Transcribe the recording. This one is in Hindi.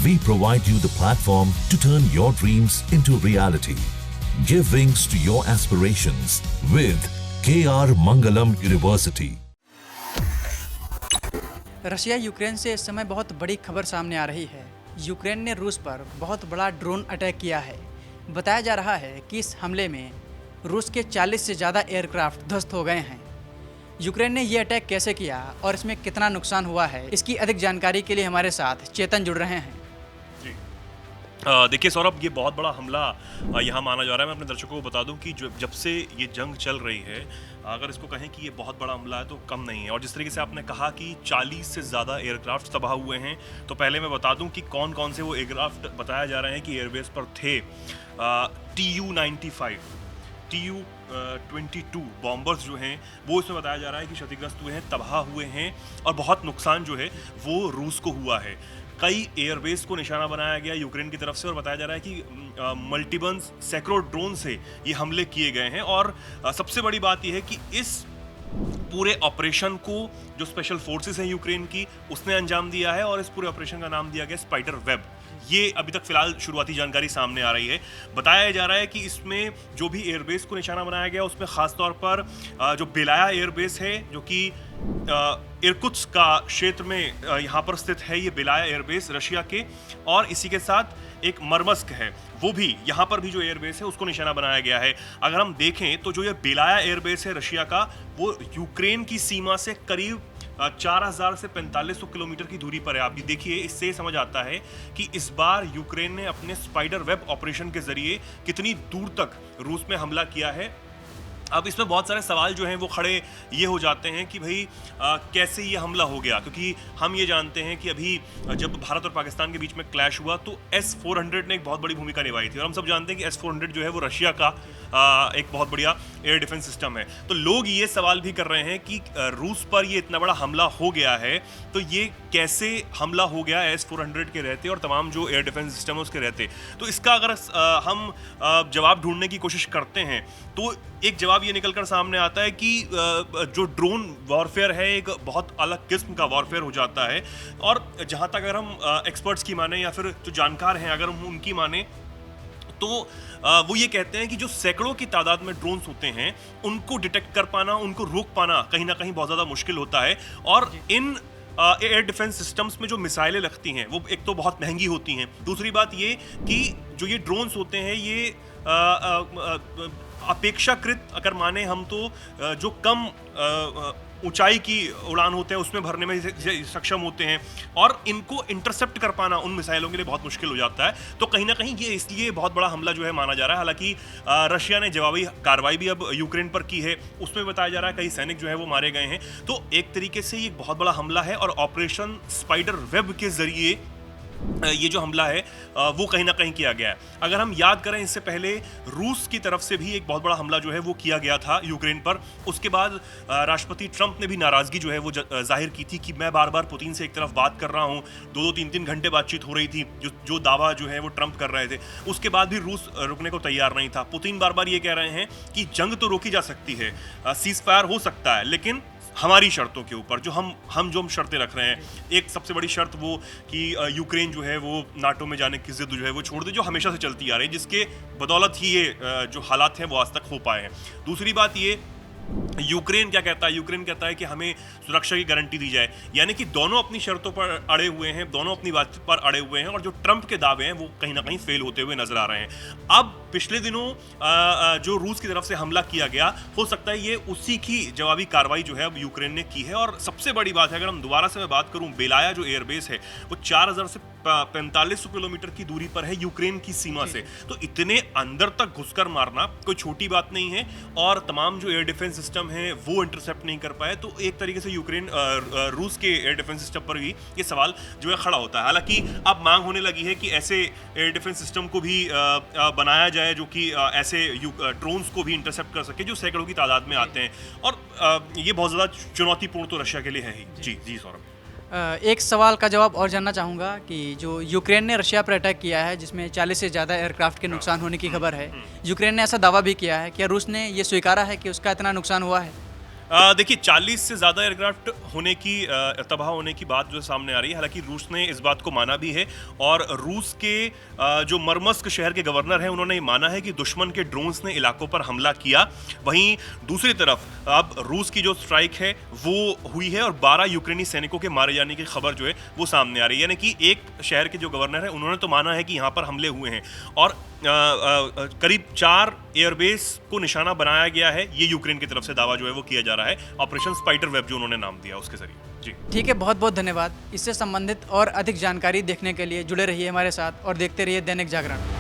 We provide you the platform to turn your dreams into reality. Give wings to your aspirations with KR Mangalam University. Russia Ukraine से इस समय बहुत बड़ी खबर सामने आ रही है। यूक्रेन ने रूस पर बहुत बड़ा ड्रोन अटैक किया है। बताया जा रहा है कि इस हमले में रूस के 40 से ज़्यादा एयरक्राफ्ट ध्वस्त हो गए हैं। यूक्रेन ने ये अटैक कैसे किया और इसमें कितना नुकसान हुआ है, इसकी अधिक जानकारी के लिए हमारे साथ चेतन जुड़ रहे हैं। जी देखिए सौरभ, ये बहुत बड़ा हमला यहाँ माना जा रहा है। मैं अपने दर्शकों को बता दूं कि जब से ये जंग चल रही है, अगर इसको कहें कि ये बहुत बड़ा हमला है तो कम नहीं है। और जिस तरीके से आपने कहा कि 40 से ज़्यादा एयरक्राफ्ट तबाह हुए हैं, तो पहले मैं बता दूं कि कौन कौन से वो एयरक्राफ्ट बताया जा रहे हैं कि एयरबेस पर थे। TU-95, TU-22 बॉम्बर्स जो हैं वो इसमें बताया जा रहा है कि क्षतिग्रस्त हुए हैं, तबाह हुए हैं और बहुत नुकसान जो है वो रूस को हुआ है। कई एयरबेस को निशाना बनाया गया यूक्रेन की तरफ से और बताया जा रहा है कि मल्टीपल सैकड़ों ड्रोन से ये हमले किए गए हैं। और सबसे बड़ी बात यह है कि इस पूरे ऑपरेशन को जो स्पेशल फोर्सेस हैं यूक्रेन की, उसने अंजाम दिया है और इस पूरे ऑपरेशन का नाम दिया गया स्पाइडर वेब। ये अभी तक फिलहाल शुरुआती जानकारी सामने आ रही है। बताया जा रहा है कि इसमें जो भी एयरबेस को निशाना बनाया गया उसमें खास तौर पर जो बेलाया एयरबेस है, जो कि इरकुत्स्क का क्षेत्र में यहाँ पर स्थित है, ये बेलाया एयरबेस रशिया के, और इसी के साथ एक मरमस्क है, वो भी यहाँ पर भी जो एयरबेस है उसको निशाना बनाया गया है। अगर हम देखें तो जो ये बेलाया एयरबेस है रशिया का, वो यूक्रेन की सीमा से करीब 4000 से 4500 किलोमीटर की दूरी पर है। आप ये देखिए, इससे समझ आता है कि इस बार यूक्रेन ने अपने स्पाइडर वेब ऑपरेशन के जरिए कितनी दूर तक रूस में हमला किया है। अब इसमें बहुत सारे सवाल जो हैं वो खड़े ये हो जाते हैं कि भाई कैसे ये हमला हो गया, क्योंकि हम ये जानते हैं कि अभी जब भारत और पाकिस्तान के बीच में क्लैश हुआ तो S-400 ने एक बहुत बड़ी भूमिका निभाई थी। और हम सब जानते हैं कि S-400 जो है वो रशिया का एक बहुत बढ़िया एयर डिफेंस सिस्टम है। तो लोग ये सवाल भी कर रहे हैं कि रूस पर ये इतना बड़ा हमला हो गया है तो ये कैसे हमला हो गया S-400 के रहते और तमाम जो एयर डिफेंस सिस्टम है उसके रहते। तो इसका अगर हम जवाब ढूंढने की कोशिश करते हैं तो एक जवाब ये निकलकर सामने आता है कि जो ड्रोन वॉरफेयर है एक बहुत अलग किस्म का वॉरफेयर हो जाता है। और जहाँ तक अगर हम एक्सपर्ट्स की माने या फिर जो जानकार हैं अगर हम उनकी माने, तो वो ये कहते हैं कि जो सैकड़ों की तादाद में ड्रोन्स होते हैं उनको डिटेक्ट कर पाना, उनको रोक पाना कहीं ना कहीं बहुत ज़्यादा मुश्किल होता है। और इन एयर डिफेंस सिस्टम्स में जो मिसाइलें लगती हैं वो एक तो बहुत महंगी होती हैं। दूसरी बात ये कि जो ये ड्रोन्स होते हैं ये अपेक्षाकृत अगर माने हम तो जो कम ऊंचाई की उड़ान होते हैं उसमें भरने में सक्षम होते हैं और इनको इंटरसेप्ट कर पाना उन मिसाइलों के लिए बहुत मुश्किल हो जाता है। तो कहीं ना कहीं ये इसलिए बहुत बड़ा हमला जो है माना जा रहा है। हालांकि रशिया ने जवाबी कार्रवाई भी अब यूक्रेन पर की है, उसमें बताया जा रहा है कई सैनिक जो है वो मारे गए हैं। तो एक तरीके से ये बहुत बड़ा हमला है और ऑपरेशन स्पाइडर वेब के जरिए ये जो हमला है वो कहीं ना कहीं किया गया है। अगर हम याद करें, इससे पहले रूस की तरफ से भी एक बहुत बड़ा हमला जो है वो किया गया था यूक्रेन पर। उसके बाद राष्ट्रपति ट्रंप ने भी नाराज़गी जो है वो जाहिर की थी कि मैं बार बार पुतिन से एक तरफ बात कर रहा हूँ। 2-3 घंटे बातचीज हो रही थी, जो दावा जो है वो ट्रंप कर रहे थे। उसके बाद भी रूस रुकने को तैयार नहीं था। पुतिन बार बार ये कह रहे हैं कि जंग तो रोकी जा सकती है, सीज फायर हो सकता है, लेकिन हमारी शर्तों के ऊपर जो हम शर्तें रख रहे हैं। एक सबसे बड़ी शर्त वो कि यूक्रेन जो है वो नाटो में जाने की जिद जो है वो छोड़ दे, जो हमेशा से चलती आ रही है, जिसके बदौलत ही ये जो हालात हैं वो आज तक हो पाए हैं। दूसरी बात ये, यूक्रेन क्या कहता है? यूक्रेन कहता है कि हमें सुरक्षा की गारंटी दी जाए। यानी कि दोनों अपनी शर्तों पर अड़े हुए हैं, दोनों अपनी बात पर अड़े हुए हैं और जो ट्रंप के दावे हैं वो कहीं ना कहीं फेल होते हुए नजर आ रहे हैं। अब पिछले दिनों जो रूस की तरफ से हमला किया गया, हो सकता है ये उसी की जवाबी कार्रवाई जो है अब यूक्रेन ने की है। और सबसे बड़ी बात है, अगर हम दोबारा से मैं बात करूं, बेलाया जो एयरबेस है वो 4000 से 4500 किलोमीटर की दूरी पर है यूक्रेन की सीमा से। तो इतने अंदर तक घुसकर मारना कोई छोटी बात नहीं है और तमाम जो एयर डिफेंस सिस्टम है वो इंटरसेप्ट नहीं कर पाए। तो एक तरीके से यूक्रेन रूस के एयर डिफेंस सिस्टम पर भी ये सवाल जो है खड़ा होता है। हालांकि अब मांग होने लगी है कि ऐसे एयर डिफेंस सिस्टम को भी बनाया जाए जो कि ऐसे ड्रोन्स को भी इंटरसेप्ट कर सके जो सैकड़ों की तादाद में आते हैं। और ये बहुत ज़्यादा चुनौतीपूर्ण तो रशिया के लिए है ही। जी सौरभ, एक सवाल का जवाब और जानना चाहूँगा कि जो यूक्रेन ने रशिया पर अटैक किया है जिसमें 40 से ज़्यादा एयरक्राफ्ट के नुकसान होने की खबर है, यूक्रेन ने ऐसा दावा भी किया है, क्या रूस ने ये स्वीकारा है कि उसका इतना नुकसान हुआ है? देखिए 40 से ज़्यादा एयरक्राफ्ट होने की तबाह होने की बात जो सामने आ रही है, हालांकि रूस ने इस बात को माना भी है और रूस के जो मरमस्क शहर के गवर्नर हैं उन्होंने माना है कि दुश्मन के ड्रोन्स ने इलाकों पर हमला किया। वहीं दूसरी तरफ अब रूस की जो स्ट्राइक है वो हुई है और 12 यूक्रेनी सैनिकों के मारे जाने की खबर जो है वो सामने आ रही है। यानी कि एक शहर के जो गवर्नर है उन्होंने तो माना है कि यहाँ पर हमले हुए हैं और करीब 4 एयरबेस को निशाना बनाया गया है, ये यूक्रेन की तरफ से दावा जो है वो किया जा रहा है, ऑपरेशन स्पाइडर वेब जो उन्होंने नाम दिया उसके जरिए। जी ठीक है, बहुत बहुत धन्यवाद। इससे संबंधित और अधिक जानकारी देखने के लिए जुड़े रहिए हमारे साथ और देखते रहिए दैनिक जागरण।